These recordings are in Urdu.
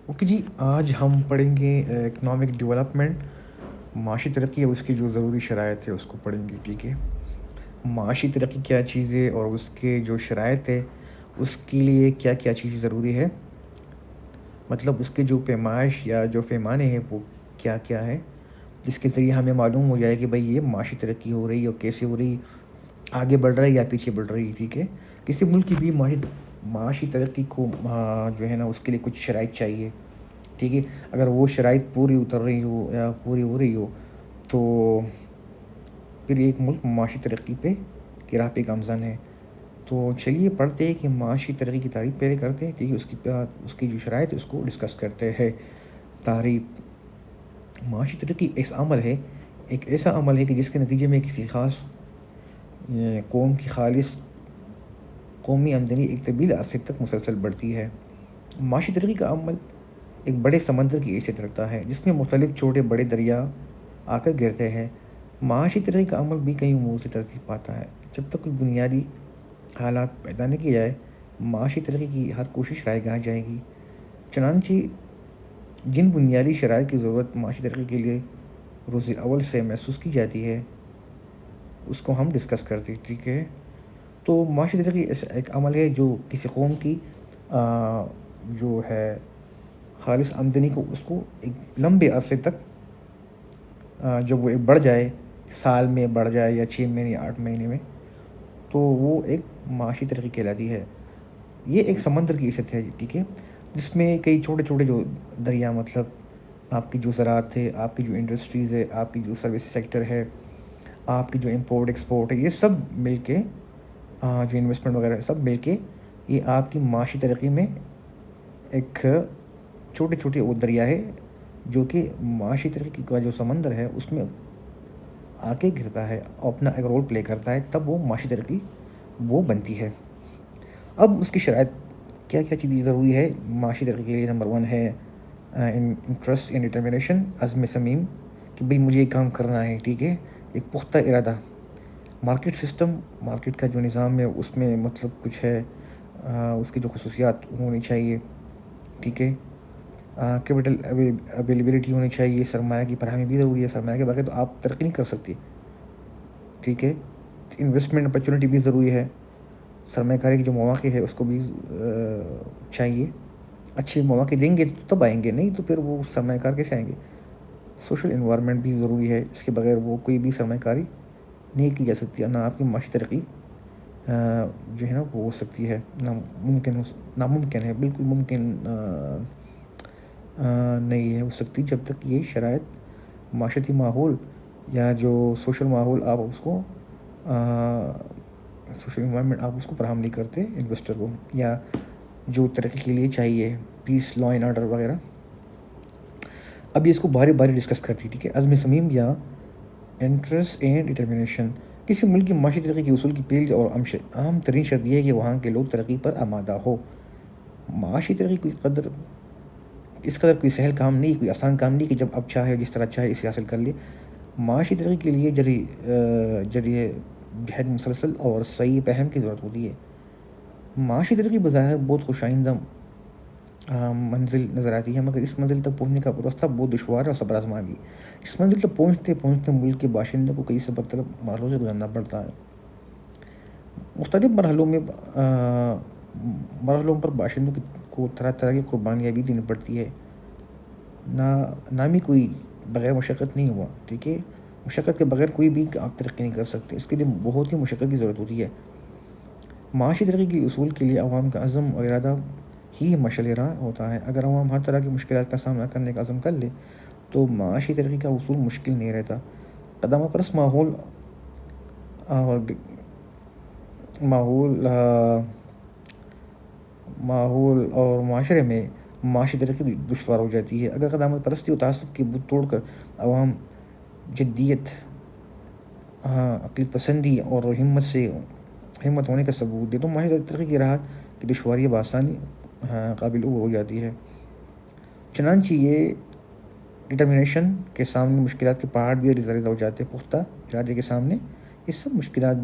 اوکے جی، آج ہم پڑھیں گے اکنامک ڈیولپمنٹ، معاشی ترقی اور اس کی جو ضروری شرائط ہے اس کو پڑھیں گے. ٹھیک ہے، معاشی ترقی کیا چیز ہے اور اس کے جو شرائط ہے اس کے لیے کیا کیا چیزیں ضروری ہے، مطلب اس کے جو پیمائش یا جو پیمانے ہیں وہ کیا کیا ہے، جس کے ذریعے ہمیں معلوم ہو جائے کہ بھئی یہ معاشی ترقی ہو رہی ہے اور کیسے ہو رہی ہے، آگے بڑھ رہا ہے یا پیچھے بڑھ رہی ہے. ٹھیک ہے، کسی ملک کی بھی معاشی ترقی کو جو ہے نا اس کے لیے کچھ شرائط چاہیے. ٹھیک ہے، اگر وہ شرائط پوری اتر رہی ہو یا پوری ہو رہی ہو تو پھر ایک ملک معاشی ترقی کی راہ پہ گامزن ہے. تو چلیے پڑھتے ہیں کہ معاشی ترقی کی تعریف پہلے کرتے ہیں. ٹھیک ہے، اس کی جو شرائط ہے اس کو ڈسکس کرتے ہیں. تعریف: معاشی ترقی ایک ایسا عمل ہے کہ جس کے نتیجے میں کسی خاص قوم کی خالص قومی آمدنی ایک طویل عرصے تک مسلسل بڑھتی ہے. معاشی ترقی کا عمل ایک بڑے سمندر کی حیثیت رکھتا ہے جس میں مختلف چھوٹے بڑے دریا آ کر گرتے ہیں. معاشی ترقی کا عمل بھی کئی امور سے ترتیب پاتا ہے. جب تک کچھ بنیادی حالات پیدا نہ کیے جائے معاشی ترقی کی ہر کوشش رائے گاہ جائے گی. چنانچہ جن بنیادی شرائط کی ضرورت معاشی ترقی کے لیے روز اول سے محسوس کی جاتی ہے اس کو ہم ڈسکس کرتے ہیں. ٹھیک ہے، تو معاشی ترقی ایک عمل ہے جو کسی قوم کی جو ہے خالص آمدنی کو اس کو ایک لمبے عرصے تک جب وہ ایک بڑھ جائے، سال میں بڑھ جائے یا 6 مہینے یا 8 مہینے میں، تو وہ ایک معاشی ترقی کہلاتی ہے. یہ ایک سمندر کی حیثیت ہے. ٹھیک ہے، جس میں کئی چھوٹے چھوٹے جو دریا، مطلب آپ کی جو زراعت ہے، آپ کی جو انڈسٹریز ہے، آپ کی جو سروس سیکٹر ہے، آپ کی جو امپورٹ ایکسپورٹ ہے، یہ سب مل کے جو انویسٹمنٹ وغیرہ سب مل کے یہ آپ کی معاشی ترقی میں ایک چھوٹے چھوٹے وہ دریا ہے جو کہ معاشی ترقی کا جو سمندر ہے اس میں آ کے گرتا ہے اور اپنا ایک رول پلے کرتا ہے، تب وہ معاشی ترقی وہ بنتی ہے. اب اس کی شرائط کیا کیا چیزیں ضروری ہے معاشی ترقی کے لیے. نمبر 1 ہے انٹرسٹ اینڈ ڈٹرمنیشن، عزم صمیم کہ بھئی مجھے یہ کام کرنا ہے. ٹھیک ہے، ایک پختہ ارادہ. مارکیٹ سسٹم، مارکیٹ کا جو نظام ہے اس میں مطلب کچھ ہے، اس کی جو خصوصیات ہونی چاہیے. ٹھیک ہے، کیپٹل اویلیبلٹی ہونی چاہیے، سرمایہ کی فراہمی بھی ضروری ہے، سرمایہ کے بغیر تو آپ ترقی نہیں کر سکتے. ٹھیک ہے، انویسٹمنٹ اپرچونیٹی بھی ضروری ہے، سرمایہ کاری کے جو مواقع ہے اس کو بھی چاہیے. اچھے مواقع دیں گے تو تب آئیں گے، نہیں تو پھر وہ سرمایہ کار کیسے آئیں گے. سوشل انوائرمنٹ بھی ضروری ہے، اس کے بغیر وہ کوئی بھی سرمایہ کاری نہیں کی جا سکتی، نہ آپ کی معاشی ترقی جو ہے نا وہ ہو سکتی ہے، ناممکن ہے، بالکل ممکن نہیں ہے ہو سکتی جب تک یہ شرائط معاشرتی ماحول یا جو سوشل ماحول آپ اس کو سوشل انوائرمنٹ آپ اس کو فراہم نہیں کرتے انویسٹر کو، یا جو ترقی کے لیے چاہیے پیس، لا اینڈ آرڈر وغیرہ. اب یہ اس کو باری باری ڈسکس کرتی. ٹھیک ہے، عزم صمیم یا انٹرسٹ اینڈ ڈٹرمنیشن. کسی ملک کی معاشی ترقی کے اصول کی پہلی اور اہم ترین شرط یہ ہے کہ وہاں کے لوگ ترقی پر آمادہ ہو. معاشی ترقی اس قدر کوئی سہل کام نہیں، کوئی آسان کام نہیں کہ جب اب چاہے جس طرح چاہے اسے حاصل کر لے. معاشی ترقی کے لیے جریہ جہد مسلسل اور صحیح فہم کی ضرورت ہوتی ہے. معاشی ترقی بظاہر بہت خوش آئندہ منزل نظر آتی ہے، مگر اس منزل تک پہنچنے کا راستہ بہت دشوار ہے اور صبر آزما بھی. اس منزل تک پہنچتے پہنچتے ملک کے باشندوں کو کئی صبر طلب مرحلوں سے گزرنا پڑتا ہے. مختلف مرحلوں پر باشندوں کو طرح طرح کی قربانیاں بھی دینی پڑتی ہے. نامی کوئی بغیر مشقت نہیں ہوا. ٹھیک ہے، مشقت کے بغیر کوئی بھی آپ ترقی نہیں کر سکتے، اس کے لیے بہت ہی مشقت کی ضرورت ہوتی ہے. معاشی ترقی کے اصول کے لیے عوام کا عزم اور ارادہ ہی مشعل راہ ہوتا ہے. اگر عوام ہر طرح کی مشکلات کا سامنا کرنے کا عزم کر لے تو معاشی ترقی کا اصول مشکل نہیں رہتا. قدامت پرست ماحول اور معاشرے میں معاشی ترقی بھی دشوار ہو جاتی ہے. اگر قدامت پرستی و تعصب کی بت توڑ کر عوام جدیت، عقل پسندی اور ہمت ہونے کا ثبوت دے تو معاشی ترقی کی راہ کی دشواریاں بآسانی قابل عبور ہو جاتی ہے. چنانچہ یہ ڈٹرمنیشن کے سامنے مشکلات کے پہاڑ بھی ریزہ ریزہ ہو جاتے ہیں. پختہ ارادے کے سامنے یہ سب مشکلات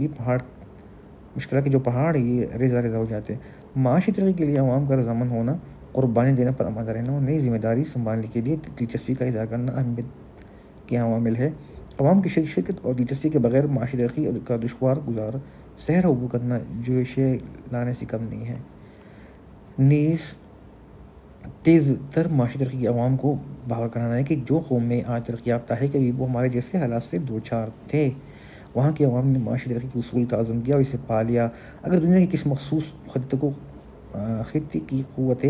کے جو پہاڑ یہ ریزہ ریزہ ہو جاتے ہیں. معاشی ترقی کے لیے عوام کا رضامند ہونا قربانی دینے پر آمادہ رہنا اور نئی ذمہ داری سنبھالنے کے لیے دلچسپی کا اظہار کرنا اہمیت کے عوامل ہے۔ عوام کی شرکت اور دلچسپی کے بغیر معاشی ترقی کا دشوار گزار سحر عبور کرنا جوش لانے سے کم نہیں ہے۔ نیز تیز تر معاشی ترقی کے عوام کو باور کرانا ہے کہ جو قوم میں آج ترقی یافتہ ہے کبھی وہ ہمارے جیسے حالات سے دوچار تھے۔ وہاں کے عوام نے معاشی ترقی کے اصول تعظم کیا اور اسے پا لیا۔ اگر دنیا کی کسی مخصوص خطے کی قوت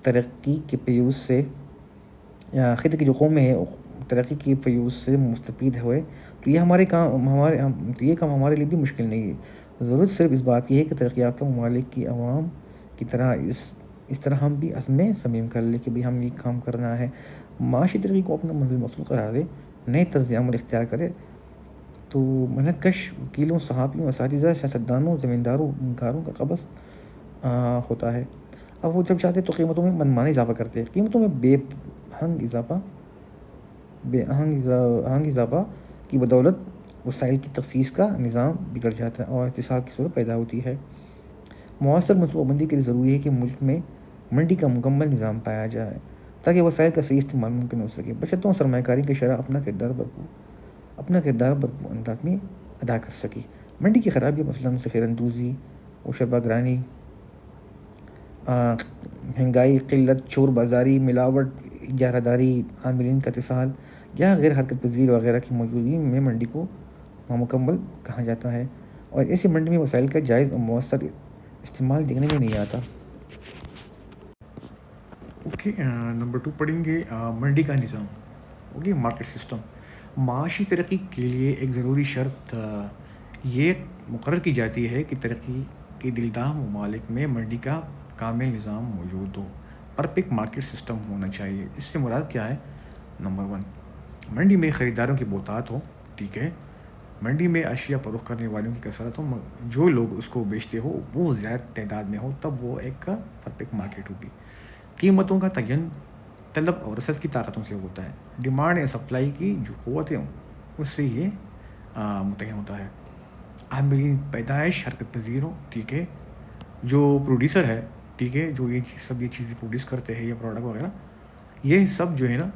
ترقی کے فیوز سے خطے کی جو قومیں ہیں ترقی کے فیوز سے مستفید ہوئے تو یہ کام ہمارے لیے بھی مشکل نہیں ہے۔ ضرورت صرف اس بات کی ہے کہ ترقی یافتہ ممالک کی عوام کی طرح اس طرح ہم بھی عزم صمیم کر لیں کہ بھئی ہم یہ کام کرنا ہے، معاشی ترقی کو اپنا منزل مقصود قرار دے، نئے طرز عمل اختیار کرے تو محنت کش وکیلوں، صحافیوں، اساتذہ، سیاستدانوں، زمینداروں کا قبض ہوتا ہے۔ اب وہ جب چاہتے تو قیمتوں میں منمانا اضافہ کرتے ہیں۔ قیمتوں میں بے آہنگ اضافہ کی بدولت وسائل کی تخصیص کا نظام بگڑ جاتا ہے اور اتصال کی صورت پیدا ہوتی ہے۔ مؤثر منصوبہ بندی کے لیے ضروری ہے کہ ملک میں منڈی کا مکمل نظام پایا جائے تاکہ وسائل کا صحیح استعمال ممکن ہو سکے۔ بچتوں اور سرمایہ کاری کی شرح اپنا کردار بھرپور انداز میں ادا کر سکے۔ منڈی کی خرابیاں مثلاً ذخیرہ اندوزی و شربہ گرانی، مہنگائی، قلت، چور بازاری، ملاوٹ، اجارہ داری، عاملین کا اتصال یا غیر حرکت پذیر وغیرہ کی موجودگی میں منڈی کو نامکمل کہا جاتا ہے اور ایسی منڈی میں وسائل کا جائز اور مؤثر استعمال دیکھنے میں نہیں آتا۔ نمبر 2 پڑھیں گے منڈی کا نظام، مارکیٹ سسٹم۔ معاشی ترقی کے لیے ایک ضروری شرط یہ مقرر کی جاتی ہے کہ ترقی کے دلدار ممالک میں منڈی کا کامل نظام موجود ہو، پرفیکٹ مارکیٹ سسٹم ہونا چاہیے۔ اس سے مراد کیا ہے؟ نمبر 1، منڈی میں خریداروں کی بہتات ہو، ٹھیک ہے، منڈی میں اشیاء فروخت کرنے والوں کی کثرت ہو، جو لوگ اس کو بیچتے ہو وہ زیادہ تعداد میں ہو، تب وہ ایک پرفیکٹ مارکیٹ ہوگی۔ قیمتوں کا تعین طلب اور رسد کی طاقتوں سے ہوتا ہے۔ ڈیمانڈ یا سپلائی کی جو قوت ہے اس سے یہ متعین ہوتا ہے۔ عاملین پیدائش حرکت پذیر ہو، ٹھیک ہے، جو پروڈیوسر ہے، ٹھیک ہے، جو یہ چیزیں پروڈیوس کرتے ہیں یا پروڈکٹ وغیرہ، یہ سب جو ہے نا،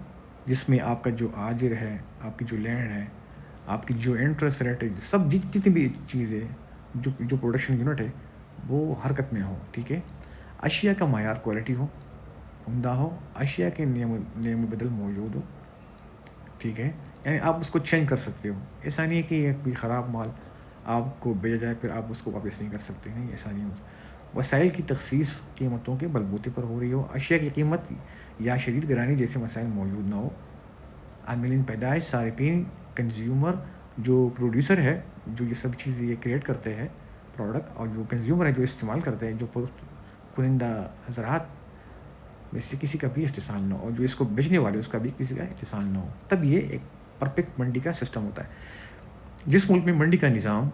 جس میں آپ کا جو آجر ہے، آپ کی جو لینڈ ہے، آپ کی جو انٹرسٹ ریٹ ہے، سب جتنی بھی چیزیں جو پروڈکشن یونٹ ہے وہ حرکت میں ہو، ٹھیک ہے۔ اشیاء کا معیار کوالٹی ہو، عمدہ ہو، اشیاء کے نیم بدل موجود ہو، ٹھیک ہے، یعنی آپ اس کو چینج کر سکتے ہو۔ ایسا نہیں ہے کہ کوئی خراب مال آپ کو بھیجا جائے پھر آپ اس کو واپس نہیں کر سکتے، نہیں، ایسا نہیں ہوتا۔ وسائل کی تخصیص قیمتوں کے بلبوتے پر ہو رہی ہو، اشیاء کی قیمت یا شدید گرانی جیسے مسائل موجود نہ ہو۔ عاملین پیدائش، صارفین، کنزیومر، جو پروڈیوسر ہے جو یہ سب چیزیں یہ کریٹ کرتے ہیں پروڈکٹ، اور جو کنزیومر ہے جو استعمال کرتے ہیں، جو کنندہ حضرات میں سے کسی کا بھی استحصال نہ ہو، اور جو اس کو بیچنے والے اس کا بھی کسی کا استحصال نہ ہو، تب یہ ایک پرفیکٹ منڈی کا سسٹم ہوتا ہے۔ جس ملک میں منڈی کا نظام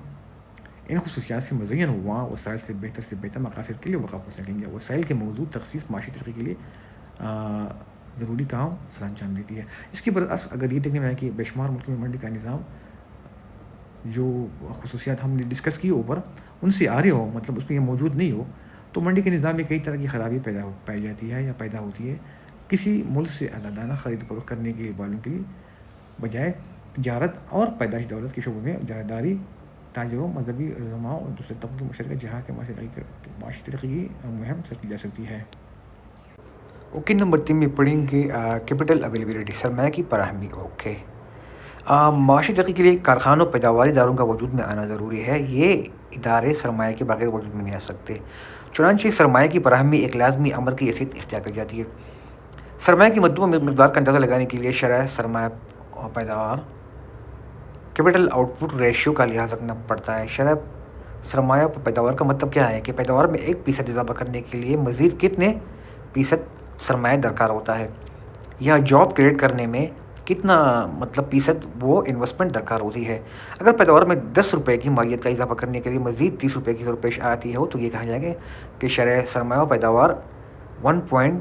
ان خصوصیات سے مزین ہو وہاں وسائل سے بہتر مقاصد کے لیے وقف ہو سکیں گے۔ وسائل کے موجود تخصیص معاشی ترقی کے لیے ضروری کام سر انجام دیتی ہے۔ اس کے برعکس اگر یہ دیکھنے میں آئے کہ بے شمار ملک میں منڈی کا نظام جو خصوصیات ہم نے ڈسکس کی اوپر ان سے آ رہے ہو، مطلب اس میں یہ موجود نہیں ہو، تو منڈی کے نظام میں کئی طرح کی خرابی پائی جاتی ہے یا پیدا ہوتی ہے۔ کسی ملک سے آزادانہ خرید فروخت کرنے کے والوں کے لیے بجائے تجارت اور پیدائش دولت کے شعبوں میں اجارہ داری، تاجروں، مذہبی رہنماؤں اور دوسرے طبقوں کے مشترکہ جہاز سے معاشی ترقی کی مہم سر کی جا سکتی ہے۔ نمبر 3 میں پڑھیں گے کیپٹل اویلیبلٹی، سرمایہ کی فراہمی۔ معاشی ترقی کے لیے کارخانوں، پیداواری اداروں کا وجود میں آنا ضروری ہے۔ یہ ادارے سرمایہ کے بغیر وجود میں نہیں آ سکتے، چنانچہ سرمایہ کی فراہمی ایک لازمی امر کی حیثیت اختیار کر جاتی ہے۔ سرمایہ کی مطلوبہ مقدار کا اندازہ لگانے کے لیے شرح سرمایہ اور پیداوار کیپٹل آؤٹ پٹ ریشیو کا لحاظ رکھنا پڑتا ہے۔ شرح سرمایہ پر پیداوار کا مطلب کیا ہے کہ پیداوار میں 1% اضافہ کرنے کے لیے مزید کتنے فیصد سرمایہ درکار ہوتا ہے، یا جاب کریٹ کرنے میں کتنا فیصد وہ انویسٹمنٹ درکار ہوتی ہے۔ اگر پیداوار میں 10 روپے کی مالیت کا اضافہ کرنے کے لیے مزید 30 روپے کی ضرورت پیش آتی ہو تو یہ کہا جائے گا کہ شرح سرمایہ و پیداوار 1:3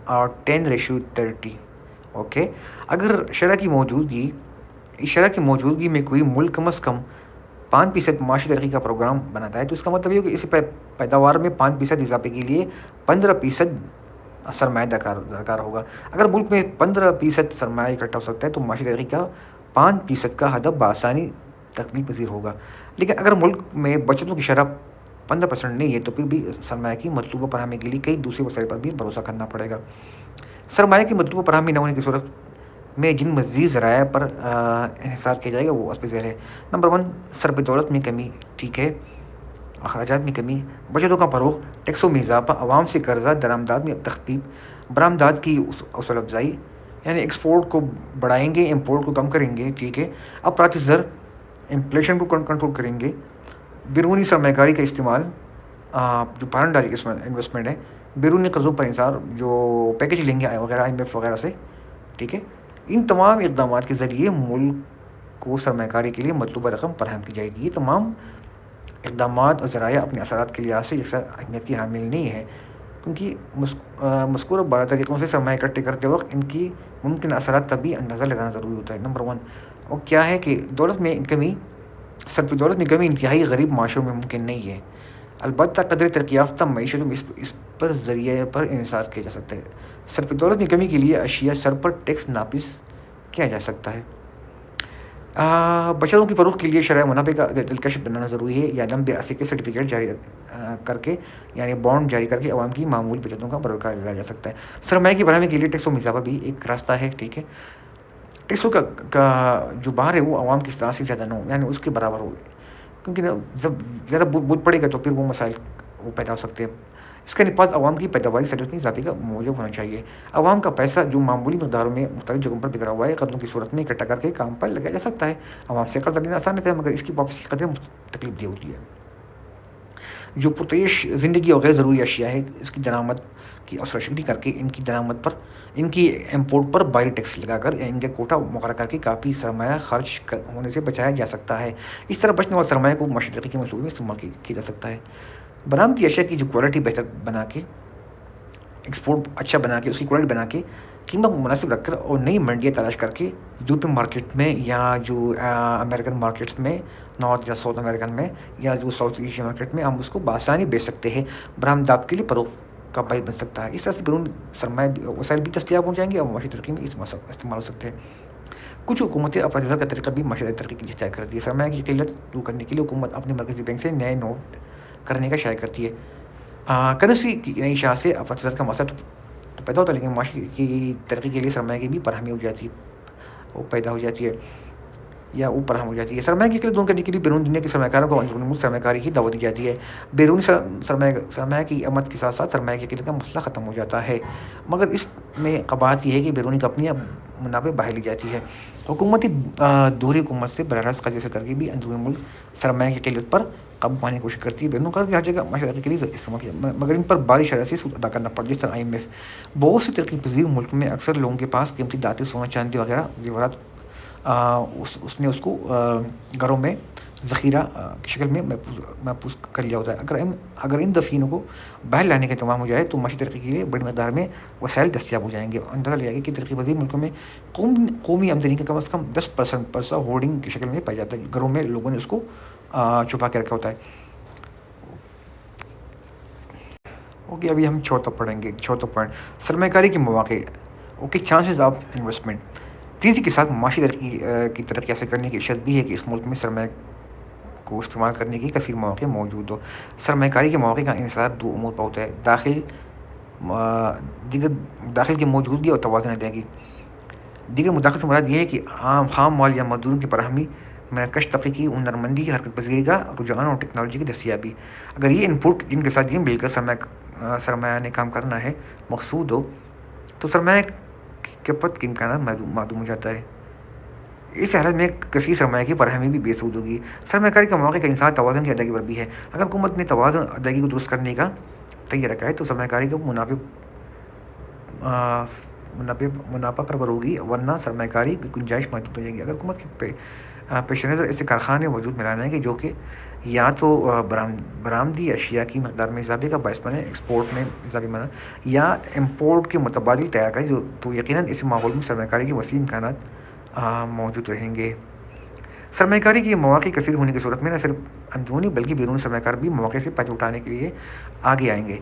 اور 10:30۔ اگر شرح کی موجودگی میں کوئی ملک کم از کم 5% معاشی ترقی کا پروگرام بناتا ہے، تو اس کا مطلب یہ کہ اس پیداوار میں 5% اضافے کے لیے 15% سرمایہ درکار ہوگا۔ اگر ملک میں 15% سرمایہ اکٹھا ہو سکتا ہے تو معاشی ترقی کا 5% کا ہدف بآسانی تکمیل پذیر ہوگا۔ لیکن اگر ملک میں بچتوں کی شرح 15% نہیں ہے تو پھر بھی سرمایہ کی مطلوبہ فراہمی کے لیے کئی دوسرے وسائل پر بھی بھروسہ کرنا پڑے گا۔ سرمایہ کی مطلوبہ فراہمی نہ ہونے کی صورت میں جن مزید ذرائع پر انحصار کیا جائے گا وہ اس پہ ذیل ہے۔ نمبر 1، سرب دولت میں کمی، ٹھیک ہے، اخراجات میں کمی، بچتوں کا فروغ، ٹیکسوں میں اضافہ، عوام سے قرضہ، درآمدات میں تخفیف، برآمدات کی حوصلہ افزائی، یعنی ایکسپورٹ کو بڑھائیں گے، امپورٹ کو کم کریں گے، ٹھیک ہے، افراطی زر، انفلیشن کو کنٹرول کریں گے، بیرونی سرمایہ کاری کا استعمال، جو فارن ڈائریکٹ انویسٹمنٹ ہے، بیرونی قرضوں پر انحصار، جو پیکج لیں گے وغیرہ IMF وغیرہ سے، ٹھیک ہے، ان تمام اقدامات کے ذریعے ملک کو سرمایہ کاری کے لیے مطلوبہ رقم فراہم کی جائے گی۔ یہ تمام اقدامات اور ذرائع اپنے اثرات کے لحاظ سے یکساں اہمیت کی حامل نہیں ہے، کیونکہ مذکورہ 12 طریقوں سے سرمایہ اکٹھے کرتے وقت ان کی ممکنہ اثرات تبھی اندازہ لگانا ضروری ہوتا ہے۔ نمبر 1، اور کیا ہے کہ دولت میں کمی، سرب دولت میں کمی انتہائی غریب معاشروں میں ممکن نہیں ہے، البتہ قدر ترقی یافتہ معیشتوں میں اس پر ذریعے پر انحصار کیا جا سکتا ہے۔ سرب دولت میں کمی کے لیے اشیاء سر پر ٹیکس نافذ کیا جا سکتا ہے۔ بچتوں کی فروغ کے لیے شرح منافع کا دلکش بنانا ضروری ہے، یا لمبے عرصے کے سرٹیفکیٹ جاری کر کے، یعنی بانڈ جاری کر کے عوام کی معمولی بچتوں کا بروقار لایا جا سکتا ہے۔ سرمایہ کی فراہمی کے لیے ٹیکسوں میں اضافہ بھی ایک راستہ ہے، ٹھیک ہے، ٹیکسوں کا جو بار ہے وہ عوام کی استطاعت سے زیادہ نہ ہو، یعنی اس کے برابر ہو، کیونکہ جب زیادہ بوجھ پڑے گا تو پھر وہ مسائل وہ پیدا ہو سکتے ہیں۔ اس کا نفاذ عوام کی پیداواری صلاحیت میں اضافے کا موجب ہونا چاہیے۔ عوام کا پیسہ جو معمولی مقداروں میں مختلف جگہوں پر بکھرا ہوا ہے، قرضوں کی صورت میں اکٹھا کر کے کام پر لگایا جا سکتا ہے۔ عوام سے قرض لینا آسان ہے مگر اس کی واپسی قدر تکلیف دہ ہوتی ہے۔ جو پرتعیش زندگی اور غیر ضروری اشیاء ہے، اس کی درآمد کی اثرشکنی کر کے ان کی درآمد پر، ان کی امپورٹ پر باہری ٹیکس لگا کر یا ان کے کوٹا مقرر کر کے کافی سرمایہ خرچ ہونے سے بچایا جا سکتا ہے۔ اس طرح بچنے والے سرمایہ کو معاشی ترقی کے منصوبے میں استعمال کیا جا سکتا ہے۔ برآمدی اشیاء کی جو کوالٹی بہتر بنا کے، ایکسپورٹ اچھا بنا کے، اس کی کوالٹی بنا کے، قیمت مناسب رکھ کر اور نئی منڈیاں تلاش کر کے یورپین مارکیٹ میں یا جو امریکن مارکیٹس میں، نارتھ یا ساؤتھ امریکن میں یا جو ساؤتھ ایشین مارکیٹ میں، ہم اس کو بآسانی بیچ سکتے ہیں، برآمدات کے لیے فروغ کا باعث بن سکتا ہے۔ اس طرح سے بیرون سرمایہ وسائل بھی دستیاب ہو جائیں گے اور معاشی ترقی میں استعمال ہو سکتے ہیں۔ کچھ حکومتیں افراطی زر کا طریقہ بھی معاشی ترقی کے لیے اختیار کرتی ہے۔ سرمایہ کی قلت دور کرنے کے لیے حکومت اپنے مرکزی بینک سے نئے نوٹ کرنے کا شائع کرتی ہے۔ کرنسی کی نئی شاخ سے افراطی زر کا مسئلہ تو پیدا ہوتا ہے، لیکن معاشی کی ترقی کے لیے سرمایہ کی بھی فراہمی ہو جاتی ہے، وہ پیدا ہو جاتی ہے یا وہ فراہم ہو جاتی ہے۔ سرمایہ کی قلت دور کرنے کے لیے بیرون دنیا کے سرمایہ کاروں کو اندرون ملک سرمایہ کاری کی دعوت دی جاتی ہے۔ بیرونی سرمایہ کی آمد کے ساتھ ساتھ سرمایہ کی قلت کا مسئلہ ختم ہو جاتا ہے، مگر اس میں قباحت یہ ہے کہ بیرونی کمپنیاں منافع بہا لی جاتی ہے۔ حکومتی دوہری حکومت سے براہ راست قرض حاصل کر کے بھی اندرون ملک سرمایہ کی قلت پر قابو پانے کی کوشش کرتی ہے۔ بیرون قرض ہر جگہ معاشی ترقی کے لیے استعمال کیا، مگر ان پر بھاری شرح سے سود ادا کرنا پڑتا ہے، جس طرح IMF بہت سے ترقی پذیر ملک میں اکثر لوگوں کے پاس قیمتی دھاتیں، سونا چاندی وغیرہ زیورات اس نے اس کو گھروں میں ذخیرہ کی شکل میں محفوظ کر لیا ہوتا ہے۔ اگر ان دفینوں کو باہر لانے کا اہتمام ہو جائے تو معاشی ترقی کے لیے بڑی مقدار میں وسائل دستیاب ہو جائیں گے۔ اندازہ لگایا گیا کہ ترقی پذیر ملکوں میں قومی آمدنی کا کم از کم 10% ہولڈنگ کی شکل میں پایا جاتا ہے، گھروں میں لوگوں نے اس کو چھپا کے رکھا ہوتا ہے۔ اوکے، ابھی ہم چوتھا پڑھیں گے، چوتھا پوائنٹ، سرمایہ کاری کے مواقع، اوکے، چانسز آف انویسٹمنٹ۔ تیزی کے ساتھ معاشی ترقی حاصل کرنے کی شرط بھی ہے کہ اس ملک میں سرمایہ کو استعمال کرنے کے کثیر مواقع موجود ہو۔ سرمایہ کاری کے مواقع کا انحصار دو امور پر ہوتا ہے: داخل کی موجودگی اور توازن ادائیگی۔ دیگر مداخلت سے مراد یہ ہے کہ خام مال یا مزدوروں کی فراہمی، مرکش طبقے کی ہنرمندی، حرکت پذیری کا رجحان اور ٹیکنالوجی کی دستیابی۔ اگر یہ انپٹ جن کے ساتھ یہ مل کر سرمایہ نے کام کرنا ہے مقصود ہو تو سرمایہ کے پت کے امکانات معدوم ہو جاتا ہے۔ اس حالت میں کثیر سرمایہ کی فراہمی بھی بے سود ہوگی۔ سرمایہ کاری کا مواقع کا انحصار توازن کی ادائیگی پر بھی ہے۔ اگر حکومت نے توازن ادائیگی کو درست کرنے کا طریقہ رکھا ہے تو سرمایہ کاری کو منافع پرور ہوگی، ورنہ سرمایہ کاری کی گنجائش محدود ہو جائے گی۔ اگر حکومت کے پیش نظر ایسے کارخانے وجود میں لانا ہے کہ جو کہ یا تو برآمدی اشیاء کی مقدار میں اضافے کا باعث بنے، ایکسپورٹ میں اضافے بنا، یا امپورٹ کے متبادل تیار کرے، تو یقیناً اس ماحول میں سرمایہ کاری کے وسیع امکانات موجود رہیں گے۔ سرمایہ کاری کے مواقع کثیر ہونے کی صورت میں نہ صرف اندرونی بلکہ بیرونی سرمایہ کار بھی مواقع سے فائدہ اٹھانے کے لیے آگے آئیں گے۔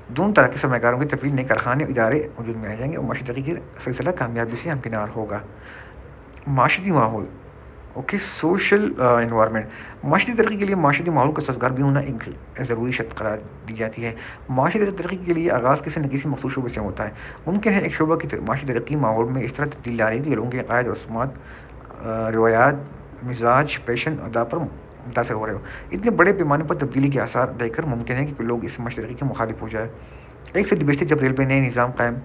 دونوں طرح کے سرمایہ کاروں کی تفویض نئے کارخانے اور ادارے وجود میں آ جائیں گے اور معاشی ترقی کا سلسلہ کامیابی سے ہمکنار ہوگا۔ معاشرتی ماحول سوشل انوائرمنٹ، معاشرتی ترقی کے لیے معاشرتی ماحول کا سازگار بھی ہونا ایک ضروری شرط قرار دی جاتی ہے۔ معاشرتی ترقی کے لیے آغاز کسی نہ کسی مخصوص شعبے سے ہوتا ہے۔ ممکن ہے ایک شعبہ کی معاشی ترقی ماحول میں اس طرح تبدیلی لا رہی ہے کہ لوگوں کے عقائد، رسومات، روایات، مزاج، پیشن آداب پر متاثر ہو رہے ہو۔ اتنے بڑے پیمانے پر تبدیلی کے آثار دیکھ کر ممکن ہے کہ لوگ اس معاشی ترقی کے مخالف ہو جائے۔ ایک صدی بیشتر جب ریلوے نئے نظام قائم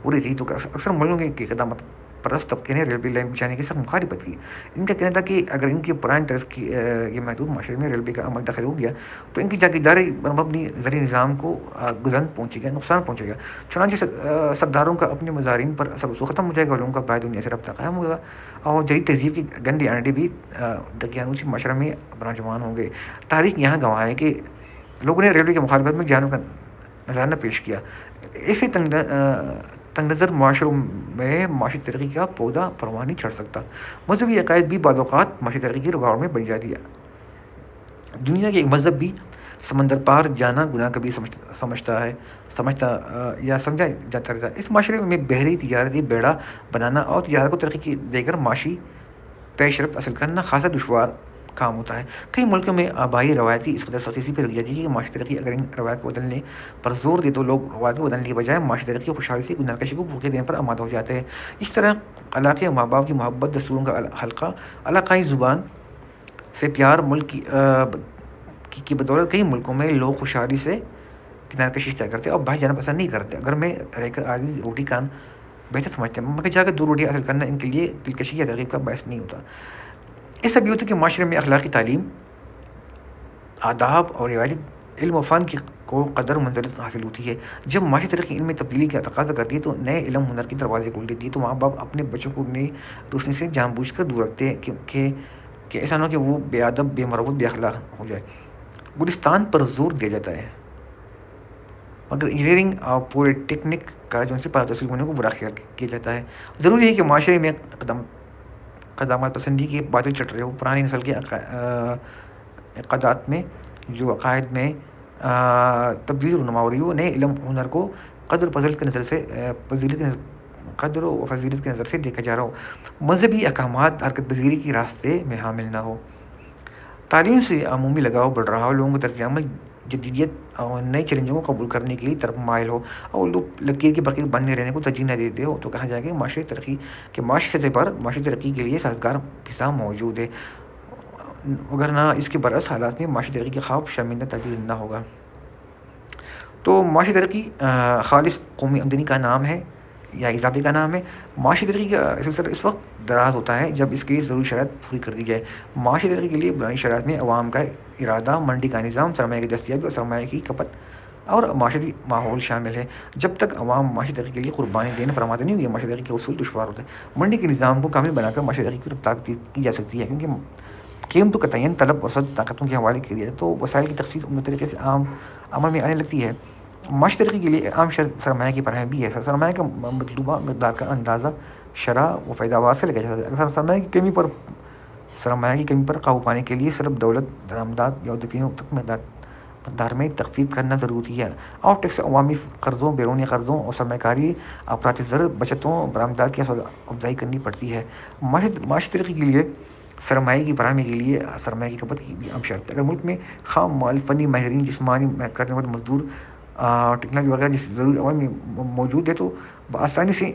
ہو رہی تھی تو اکثر ملکوں کے قدامت پرست طبقے نے ریلوے لائن بچھانے کی سخت مخالفت کی۔ ان کا کہنا تھا کہ اگر ان کے پرائن طرز کی یہ محدود معاشرے میں ریلوے کا عمل داخل ہو گیا تو ان کی جاگیرداری پر مبنی زرعی نظام کو گزن پہنچے گا، نقصان پہنچے گا۔ چنانچہ سرداروں کا اپنے مظاہرین پر اثر رسوخ ختم ہو جائے گا اور لوگوں کا باہر دنیا سے رابطہ قائم ہوگا اور جدید تہذیب کی گندے آئیڈے بھی دقیانوسی معاشرے میں براجمان ہوں گے۔ تاریخ یہاں گواہ ہے کہ لوگوں نے ریلوے کی مخالفت میں جانوں کا نذرانہ پیش کیا۔ ایسے تنگ نظر معاشروں میں معاشی ترقی کا پودا پرواں نہیں چڑھ سکتا۔ مذہبی عقائد بھی بعض اوقات معاشی ترقی کی رکاوٹ میں بن جاتی ہے۔ دنیا کے ایک مذہب بھی سمندر پار جانا گناہ کبھی سمجھا جاتا رہتا ہے۔ اس معاشرے میں بحری تجارتی بیڑا بنانا اور تجارت کو ترقی دے کر معاشی پیش رفت حاصل کرنا خاصا دشوار کام ہوتا ہے۔ کئی ملکوں میں آبائی روایت کی اس قدر سختی سے پیروی جاتی ہے کہ معاشی ترقی اگر ان روایت کو بدلنے پر زور دے تو لوگ روایت کو بدلنے کے بجائے معاشی ترقی اور خوشحالی سے گناہکشی کو بھوکے دینے پر آمادہ ہو جاتے ہیں۔ اس طرح علاقے اور ماں باپ کی محبت، دستوروں کا حلقہ، علاقائی زبان سے پیار ملک کی بدولت کئی ملکوں میں لوگ خوشحالی سے کنارکشی اختیار کرتے اور باہر جانا پسند نہیں کرتے۔ گھر میں رہ کر آدمی روٹی کان بہتر سمجھتے ہیں مگر جا کر دو روٹیاں حاصل کرنا ان کے لیے دلکشی یا ترغیب کا باعث نہیں ہوتا۔ اس سب ہوتا ہے کہ معاشرے میں اخلاقی تعلیم، آداب اور روایتی علم و فن کی کو قدر منزلت حاصل ہوتی ہے۔ جب معاشی ترقی ان میں تبدیلی کا تقاضا کرتی ہے تو نئے علم ہنر کے دروازے کھول دیتی ہے، تو ماں باپ اپنے بچوں کو نئی روشنی سے جان بوجھ کر دور رکھتے ہیں کہ ایسا نہ ہو کہ وہ بے ادب، بے مروت، بے اخلاق ہو جائے۔ گلستان پر زور دیا جاتا ہے مگر انجینئرنگ اور پولی ٹیکنک کالجوں سے پاس حاصل ہونے کو برا خیال کیا جاتا ہے۔ ضروری ہے کہ معاشرے میں قدامت پسندی کے بادل چٹ رہے ہو، پرانی نسل کے عقائد میں تبدیلی رونما ہو رہی ہو، نئے علم ہنر کو قدر و فضیلت کی نظر سے دیکھا جا رہا ہو، مذہبی احکامات حرکت پذیری کے راستے میں حامل نہ ہو، تعلیم سے عمومی لگاؤ بڑھ رہا ہو، لوگوں کو طرز عمل جدیدیت اور نئے چیلنجوں کو قبول کرنے کے لیے طرف مائل ہو اور لوگ لکیر کے بقیر بننے رہنے کو ترجیح نہ دیتے ہو، تو کہا جائے کہ معاشی سطح پر معاشی ترقی کے لیے سازگار فضا موجود ہے، وگرنہ اس کے برعکس حالات میں معاشی ترقی کے خواب شرمندہ تعبیر نہ ہوگا۔ تو معاشی ترقی خالص قومی آمدنی کا نام ہے یا اضافے کا نام ہے۔ معاشی ترقی کا سلسلہ اس وقت دراز ہوتا ہے جب اس کی ضروری شرائط پوری کر دی جائے۔ معاشی ترقی کے لیے بنیادی شرائط میں عوام کا ارادہ، منڈی کا نظام، سرمایہ کی دستیابی اور سرمایہ کی کھپت اور معاشی ماحول شامل ہے۔ جب تک عوام معاشی ترقی کے لیے قربانی دینے پر آمادہ نہیں ہوئی، معاشی ترقی کا اصول دشوار ہوتا ہے۔ منڈی کے نظام کو کامل بنا کر معاشی ترقی کی رفتار کی جا سکتی ہے، کیونکہ قیمتوں کا تعین طلب اور صد طاقتوں کے حوالے کیا جائے تو وسائل کی تخصیص عمدہ طریقے سے عام عمل میں آنے لگتی ہے۔ معاشی ترقی کے لیے عام شرط سرمایہ کی فراہمی بھی ہے۔ سرمایہ کا مطلوبہ مقدار کا اندازہ شرح و پیداوار سے لگایا جاتا ہے۔ اگر سرمایہ کی کمی پر قابو پانے کے لیے صرف دولت، درآمدات یا دفینوں تک مقدار میں تخفیف کرنا ضروری ہے اور ٹیکس، عوامی قرضوں، بیرونی قرضوں اور سرمایہ کاری افراط زر بچتوں اور برآمدات کی افزائی کرنی پڑتی ہے۔ معاشی ترقی کے لیے سرمایہ کی فراہمی کے لیے سرمایہ کی کھپت کی بھی اہم شرط ہے۔ اگر ملک میں خام مال، فنی ماہرین، جسمانی کرنے والے مزدور، ٹیکنالوجی وغیرہ جیسے ضروری عوامل موجود ہے تو بآسانی سے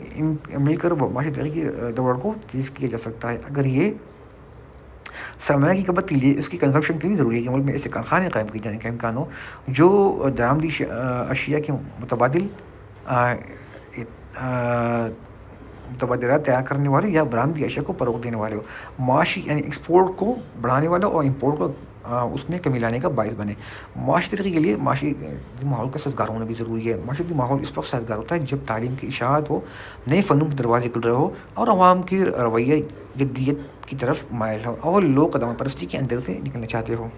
مل کر معاشی ترقی کی دوڑ کو تیز کیا جا سکتا ہے۔ اگر یہ سرمایہ کی کھپت کے لیے اس کی کنزمپشن کے لیے ضروری ہے کہ ملک میں ایسے کارخانے قائم کیے جانے کا امکان ہو جو درآمدی اشیاء کے متبادلات تیار کرنے والے یا برآمدی اشیاء کو فروغ دینے والے ہو، معاشی یعنی ایکسپورٹ کو بڑھانے والا اور امپورٹ کو اس میں کمی لانے کا باعث بنے۔ معاشی ترقی کے لیے معاشی ماحول کا سازگار ہونا بھی ضروری ہے۔ معاشی ماحول اس وقت سازگار ہوتا ہے جب تعلیم کی اشاعت ہو، نئے فنون کے دروازے کھل رہے ہو اور عوام کی رویہ جدیت کی طرف مائل ہو اور لوگ قدامت پرستی کے اندر سے نکلنا چاہتے ہو۔